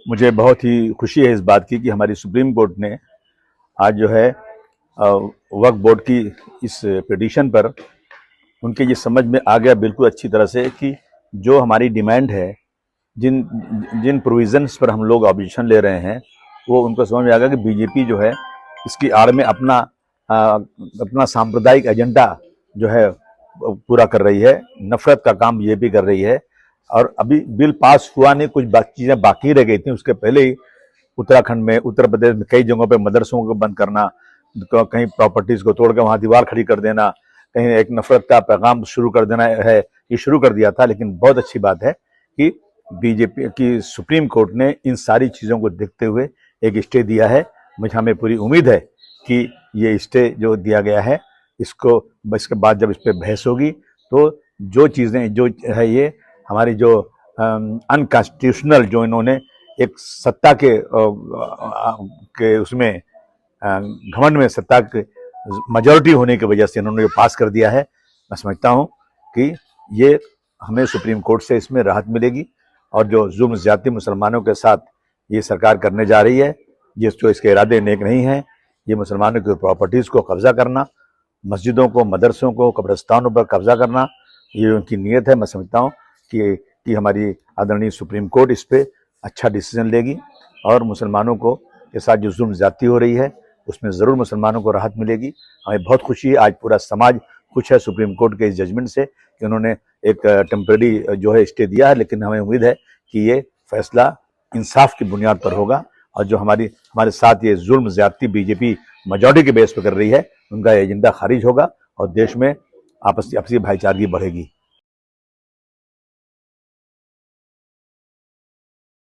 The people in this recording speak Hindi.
मुझे बहुत ही खुशी है इस बात की कि हमारी सुप्रीम कोर्ट ने आज जो है वक्फ बोर्ड की इस पिटीशन पर उनके ये समझ में आ गया बिल्कुल अच्छी तरह से कि जो हमारी डिमांड है, जिन जिन प्रोविजंस पर हम लोग ऑब्जेक्शन ले रहे हैं, वो उनको समझ में आ गया कि बीजेपी जो है इसकी आड़ में अपना सांप्रदायिक एजेंडा जो है पूरा कर रही है, नफरत का काम बीजेपी कर रही है। और अभी बिल पास हुआ नहीं, कुछ चीज़ें बाकी रह गई थी। उसके पहले ही उत्तराखंड में, उत्तर प्रदेश में कई जगहों पे मदरसों को बंद करना, कहीं प्रॉपर्टीज को तोड़ कर वहां दीवार खड़ी कर देना, कहीं एक नफरत का पैगाम शुरू कर देना है, ये शुरू कर दिया था। लेकिन बहुत अच्छी बात है कि बीजेपी की सुप्रीम कोर्ट ने इन सारी चीज़ों को देखते हुए एक स्टे दिया है। हमें पूरी उम्मीद है कि ये स्टे जो दिया गया है, इसके बाद जब इस पर बहस होगी तो जो चीज़ें जो है, ये हमारी जो अनकॉन्स्टिट्यूशनल जो इन्होंने एक सत्ता के उसमें घमंड में सत्ता के मेजॉरिटी होने की वजह से इन्होंने पास कर दिया है, मैं समझता हूँ कि ये हमें सुप्रीम कोर्ट से इसमें राहत मिलेगी। और जो जुल्म ज्यादती मुसलमानों के साथ ये सरकार करने जा रही है, जिसको इसके इरादे नेक नहीं हैं, ये मुसलमानों की प्रॉपर्टीज़ को कब्जा करना, मस्जिदों को, मदरसों को, कब्रिस्तानों पर कब्जा करना, ये उनकी नीयत है। मैं समझता हूँ कि हमारी आदरणीय सुप्रीम कोर्ट इस पर अच्छा डिसीजन लेगी और मुसलमानों को के साथ जो जुल्म ज्यादती हो रही है उसमें ज़रूर मुसलमानों को राहत मिलेगी। हमें बहुत खुशी है, आज पूरा समाज खुश है सुप्रीम कोर्ट के इस जजमेंट से कि उन्होंने एक टेम्परेरी जो है स्टे दिया है। लेकिन हमें उम्मीद है कि ये फैसला इंसाफ की बुनियाद पर होगा और जो हमारे साथ ये जुल्म ज्यादती बीजेपी मेजॉरिटी के बेस पर कर रही है, उनका एजेंडा खारिज होगा और देश में आपसी भाईचारगी बढ़ेगी।